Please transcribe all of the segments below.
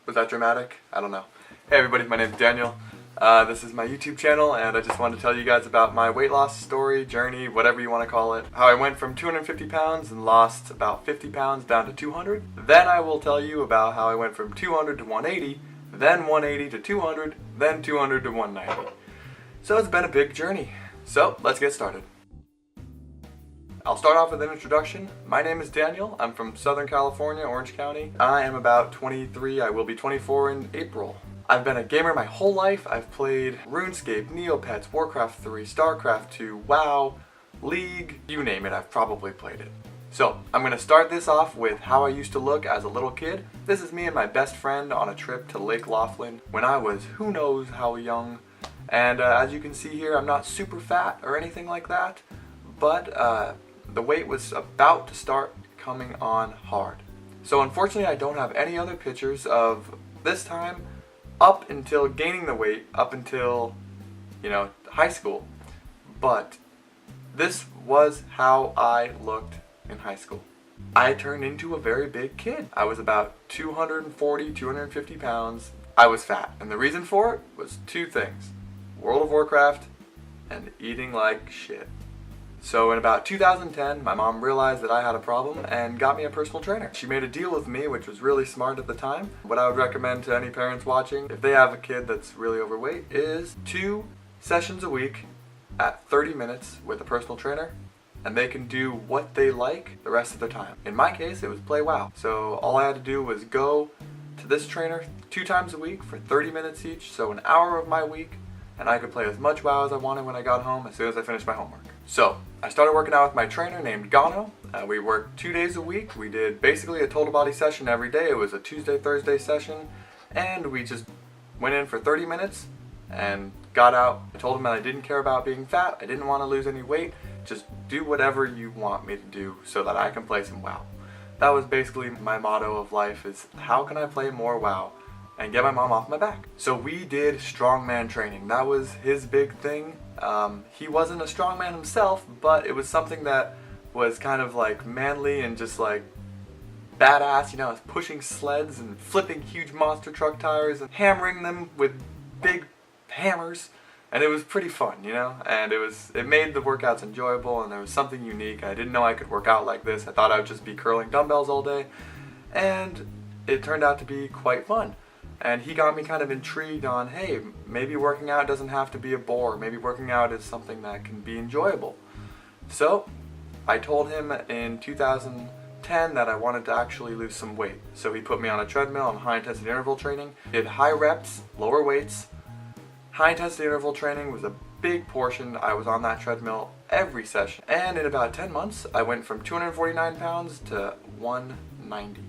Was that dramatic? I don't know. Hey everybody, my name's Daniel. This is my YouTube channel, and I just wanted to tell you guys about my weight loss story, journey, whatever you want to call it. How I went from 250 pounds and lost about 50 pounds down to 200. Then I will tell you about how I went from 200 to 180, then 180 to 200, then 200 to 190. So it's been a big journey. So let's get started. I'll start off with an introduction. My name is Daniel. I'm from Southern California, Orange County. I am about 23. I will be 24 in April. I've been a gamer my whole life. I've played RuneScape, Neopets, Warcraft 3, StarCraft 2, WoW, League, you name it, I've probably played it. So, I'm going to start this off with how I used to look as a little kid. This is me and my best friend on a trip to Lake Laughlin when I was who knows how young. And as you can see here, I'm not super fat or anything like that, but the weight was about to start coming on hard. So unfortunately I don't have any other pictures of this time up until gaining the weight, up until, high school. But this was how I looked in high school. I turned into a very big kid. I was about 240, 250 pounds. I was fat, and the reason for it was two things: World of Warcraft and eating like shit. So in about 2010, my mom realized that I had a problem and got me a personal trainer. She made a deal with me, which was really smart at the time. What I would recommend to any parents watching, if they have a kid that's really overweight, is 2 sessions a week at 30 minutes with a personal trainer, and they can do what they like the rest of the time. In my case, it was play WoW. So all I had to do was go to this trainer 2 times a week for 30 minutes each, so an hour of my week, and I could play as much WoW as I wanted when I got home as soon as I finished my homework. So, I started working out with my trainer named Gano. We worked 2 days a week. We did basically a total body session every day. It was a Tuesday, Thursday session, and we just went in for 30 minutes and got out. I told him that I didn't care about being fat. I didn't want to lose any weight. Just do whatever you want me to do so that I can play some WoW. That was basically my motto of life, is how can I play more WoW and get my mom off my back. So we did strongman training. That was his big thing. He wasn't a strongman himself, but it was something that was kind of like manly and just like badass, pushing sleds and flipping huge monster truck tires and hammering them with big hammers. And it was pretty fun, and it made the workouts enjoyable, and there was something unique. I didn't know I could work out like this. I thought I would just be curling dumbbells all day, and it turned out to be quite fun. And he got me kind of intrigued on, hey, maybe working out doesn't have to be a bore. Maybe working out is something that can be enjoyable. So I told him in 2010 that I wanted to actually lose some weight. So he put me on a treadmill on high intensity interval training. Did high reps, lower weights. High intensity interval training was a big portion. I was on that treadmill every session. And in about 10 months, I went from 249 pounds to 190.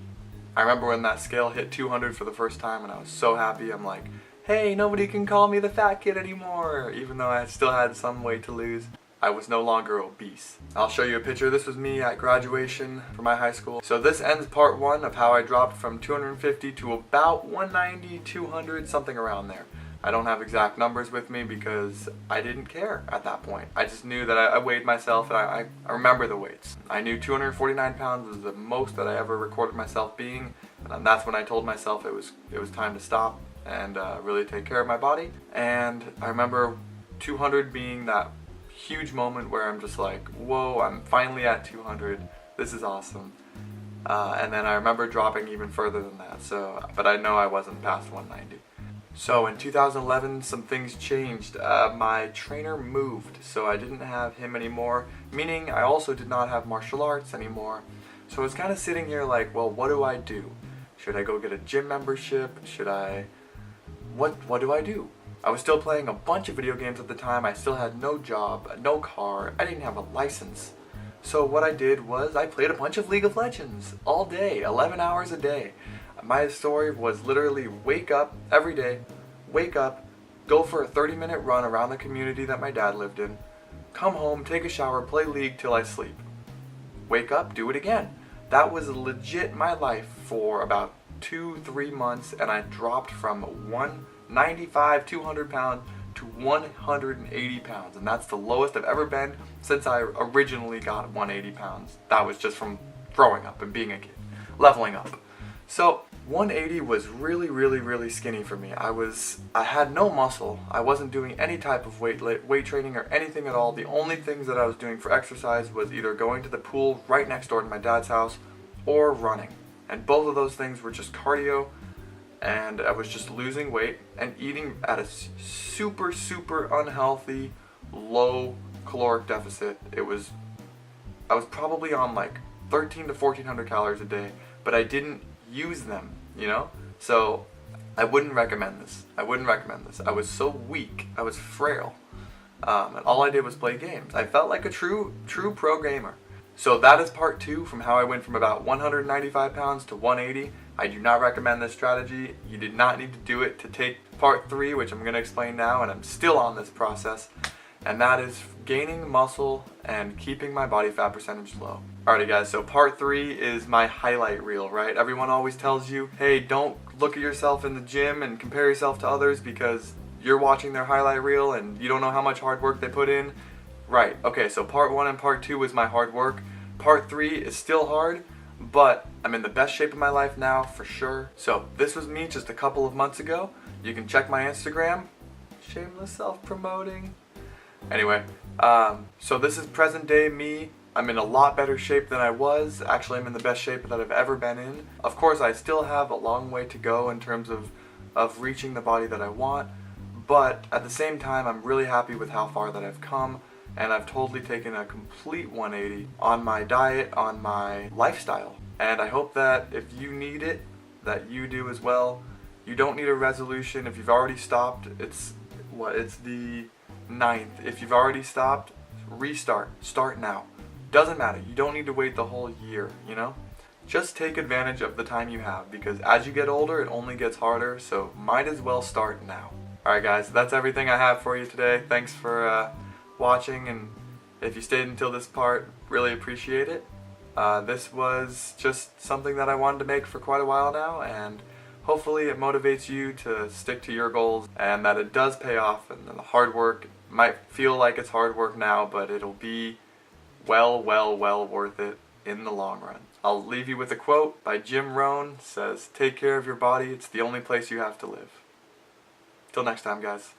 I remember when that scale hit 200 for the first time, and I was so happy. I'm like, hey, nobody can call me the fat kid anymore. Even though I still had some weight to lose, I was no longer obese. I'll show you a picture. This was me at graduation from my high school. So this ends part 1 of how I dropped from 250 to about 190, 200, something around there. I don't have exact numbers with me because I didn't care at that point. I just knew that I weighed myself, and I remember the weights. I knew 249 pounds was the most that I ever recorded myself being, and that's when I told myself it was time to stop and really take care of my body. And I remember 200 being that huge moment where I'm just like, whoa, I'm finally at 200. This is awesome. And then I remember dropping even further than that. But I know I wasn't past 190. So in 2011, some things changed. My trainer moved, so I didn't have him anymore, meaning I also did not have martial arts anymore. So I was kind of sitting here like, well, what do I do? Should I go get a gym membership? What do I do? I was still playing a bunch of video games at the time. I still had no job, no car, I didn't have a license. So what I did was I played a bunch of League of Legends all day, 11 hours a day. My story was literally wake up every day, go for a 30-minute run around the community that my dad lived in, come home, take a shower, play League till I sleep. Wake up, do it again. That was legit my life for about 2-3 months, and I dropped from 195, 200 pounds to 180 pounds, and that's the lowest I've ever been since I originally got 180 pounds. That was just from growing up and being a kid, leveling up. So 180 was really skinny for me. I had no muscle. I wasn't doing any type of weight training or anything at all. The only things that I was doing for exercise was either going to the pool right next door to my dad's house or running. And both of those things were just cardio, and I was just losing weight and eating at a super unhealthy, low caloric deficit. I was probably on like 13 to 1400 calories a day, but I didn't use them, you know? So I wouldn't recommend this. I was so weak. I was frail. And all I did was play games. I felt like a true pro gamer. So that is part 2 from how I went from about 195 pounds to 180. I do not recommend this strategy. You did not need to do it to take part 3, which I'm going to explain now, and I'm still on this process. And that is gaining muscle and keeping my body fat percentage low. Alrighty guys, so part 3 is my highlight reel, right? Everyone always tells you, hey, don't look at yourself in the gym and compare yourself to others because you're watching their highlight reel and you don't know how much hard work they put in. Right, okay, so part 1 and part 2 was my hard work. Part 3 is still hard, but I'm in the best shape of my life now, for sure. So this was me just a couple of months ago. You can check my Instagram. Shameless self-promoting. Anyway, so this is present day me. I'm in a lot better shape than I was. Actually, I'm in the best shape that I've ever been in. Of course, I still have a long way to go in terms of reaching the body that I want, but at the same time, I'm really happy with how far that I've come, and I've totally taken a complete 180 on my diet, on my lifestyle. And I hope that if you need it, that you do as well. You don't need a resolution. If you've already stopped, it's the 9th. If you've already stopped, restart. Start now. Doesn't matter. You don't need to wait the whole year, you know? Just take advantage of the time you have, because as you get older, it only gets harder, so might as well start now. Alright guys, that's everything I have for you today. Thanks for watching, and if you stayed until this part, really appreciate it. This was just something that I wanted to make for quite a while now, and hopefully it motivates you to stick to your goals, and that it does pay off, and the hard work might feel like it's hard work now, but it'll be well worth it in the long run. I'll leave you with a quote by Jim Rohn. Says, "Take care of your body, it's the only place you have to live." Till next time, guys.